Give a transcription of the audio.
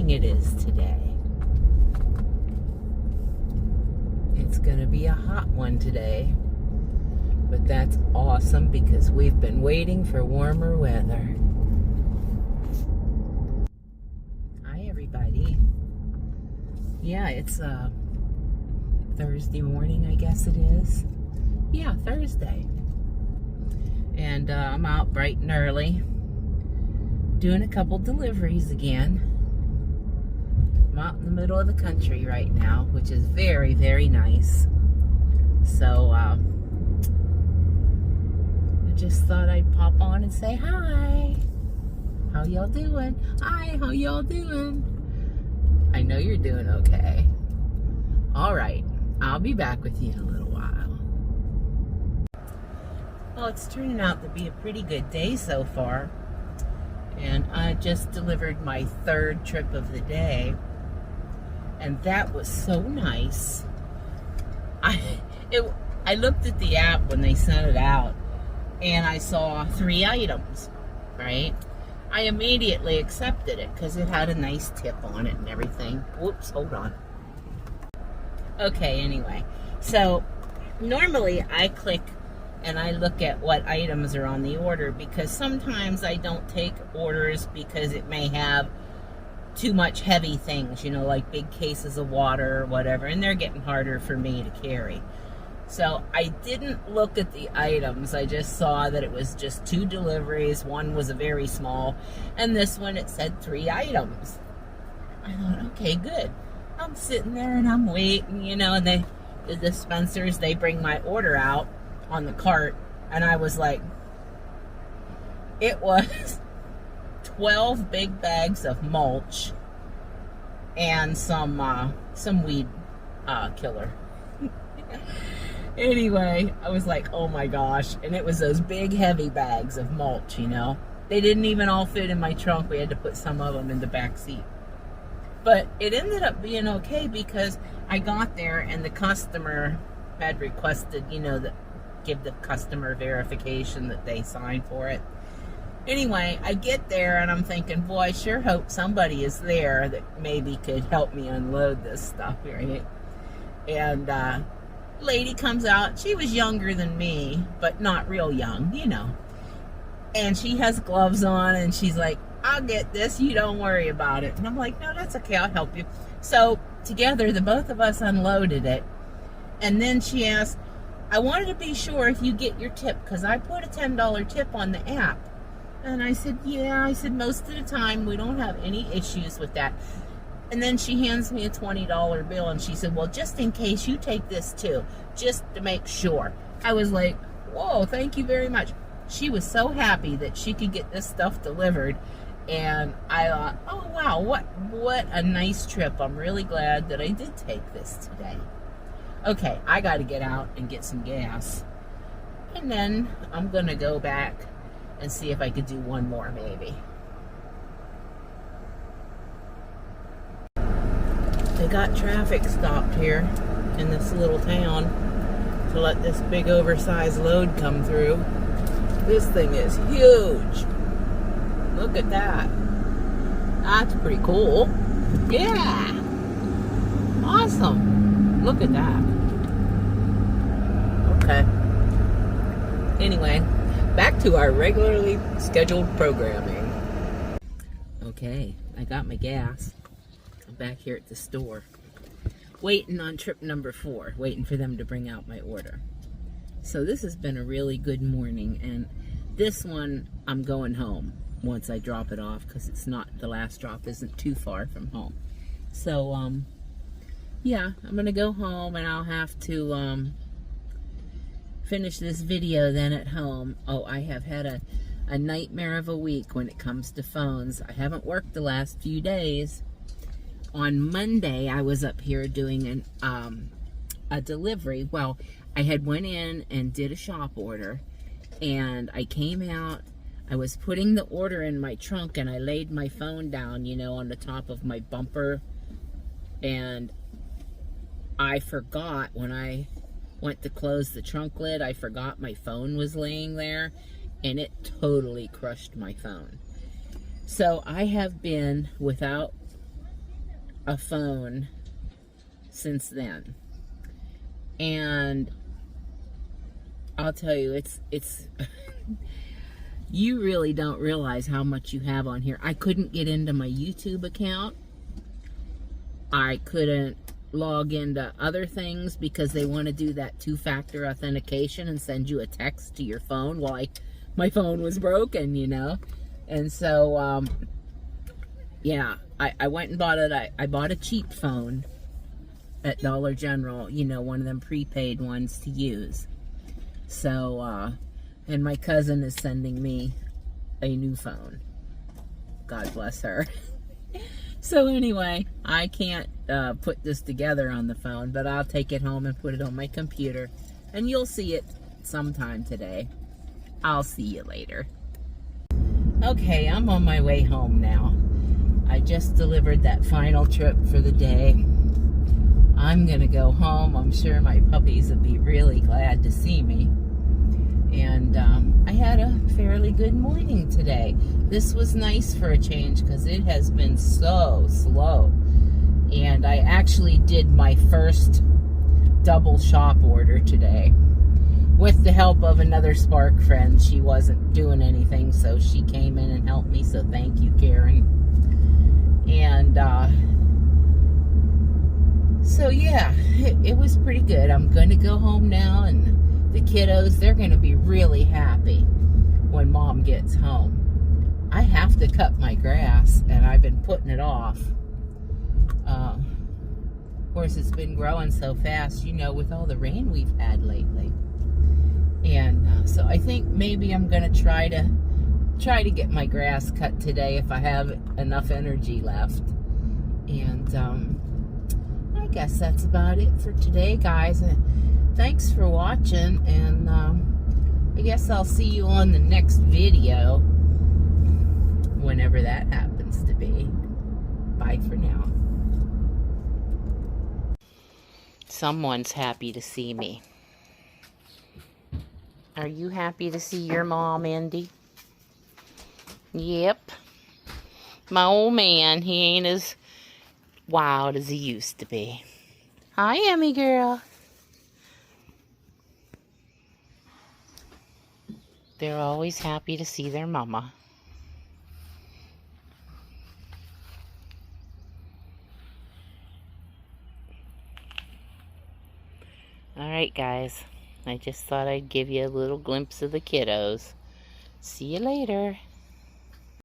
morning it is today. It's gonna be a hot one today, but that's awesome because we've been waiting for warmer weather. Hi everybody. Yeah, it's Thursday morning, I guess it is. Yeah, Thursday. And I'm out bright and early doing a couple deliveries again. I'm out in the middle of the country right now, which is very, very nice. So I just thought I'd pop on and say hi. How y'all doing? Hi, how y'all doing? I know you're doing okay. All right, I'll be back with you in a little while. Well, it's turning out to be a pretty good day so far. And I just delivered my third trip of the day. And that was so nice. I looked at the app when they sent it out, and I saw 3 items, right? I immediately accepted it because it had a nice tip on it and everything. Whoops, hold on. Okay, anyway. So, normally I click and I look at what items are on the order because sometimes I don't take orders because it may have too much heavy things, you know, like big cases of water or whatever, and they're getting harder for me to carry. So I didn't look at the items. I just saw that it was just 2 deliveries. One was a very small, and this one it said 3 items. I thought, okay, good. I'm sitting there and I'm waiting, you know, and the dispensers, they bring my order out on the cart, and I was like, it was 12 big bags of mulch and some weed killer. Anyway, I was like, oh my gosh. And it was those big heavy bags of mulch, you know. They didn't even all fit in my trunk. We had to put some of them in the back seat. But it ended up being okay because I got there and the customer had requested, you know, that give the customer verification that they sign for it. Anyway, I get there and I'm thinking, boy, I sure hope somebody is there that maybe could help me unload this stuff, right? And lady comes out. She was younger than me, but not real young, you know. And she has gloves on and she's like, I'll get this, you don't worry about it. And I'm like, no, that's okay, I'll help you. So together, the both of us unloaded it. And then she asked, I wanted to be sure if you get your tip, because I put a $10 tip on the app. And I said, yeah. I said, most of the time, we don't have any issues with that. And then she hands me a $20 bill, and she said, well, just in case, you take this too, just to make sure. I was like, whoa, thank you very much. She was so happy that she could get this stuff delivered. And I thought, oh, wow, what a nice trip. I'm really glad that I did take this today. Okay, I got to get out and get some gas. And then I'm going to go back and see if I could do one more, maybe. They got traffic stopped here in this little town to let this big oversized load come through. This thing is huge. Look at that. That's pretty cool. Yeah. Awesome. Look at that. Okay. Anyway, back to our regularly scheduled programming. Okay, I got my gas. I'm back here at the store. Waiting on trip number 4. Waiting for them to bring out my order. So this has been a really good morning. And this one, I'm going home once I drop it off. Because it's not, the last drop isn't too far from home. So, yeah, I'm going to go home and I'll have to finish this video then at home. Oh, I have had a nightmare of a week when it comes to phones. I haven't worked the last few days. On Monday, I was up here doing a delivery. Well, I had went in and did a shop order, and I came out. I was putting the order in my trunk, and I laid my phone down, you know, on the top of my bumper, and I forgot when I went to close the trunk lid, I forgot my phone was laying there, and it totally crushed my phone. So I have been without a phone since then. And I'll tell you, it's you really don't realize how much you have on here. I couldn't get into my YouTube account. I couldn't log into other things because they want to do that two-factor authentication and send you a text to your phone. Well, my phone was broken, you know. And so, yeah, I went and bought it. I bought a cheap phone at Dollar General, you know, one of them prepaid ones to use. So, and my cousin is sending me a new phone. God bless her. So anyway, I can't put this together on the phone, but I'll take it home and put it on my computer. And you'll see it sometime today. I'll see you later. Okay, I'm on my way home now. I just delivered that final trip for the day. I'm going to go home. I'm sure my puppies will be really glad to see me. And I had a fairly good morning today. This was nice for a change because it has been so slow. And I actually did my first double shop order today with the help of another Spark friend. She wasn't doing anything, so she came in and helped me. So thank you, Karen. And so yeah, it was pretty good. I'm going to go home now, and the kiddos, they're going to be really happy when Mom gets home. I have to cut my grass, and I've been putting it off. Of course, it's been growing so fast, you know, with all the rain we've had lately. And so I think maybe I'm going to try to get my grass cut today if I have enough energy left. And I guess that's about it for today, guys. Thanks for watching, and I guess I'll see you on the next video, whenever that happens to be. Bye for now. Someone's happy to see me. Are you happy to see your mom, Indy? Yep. My old man, he ain't as wild as he used to be. Hi, Emmy girl. They're always happy to see their mama. Alright, guys. I just thought I'd give you a little glimpse of the kiddos. See you later.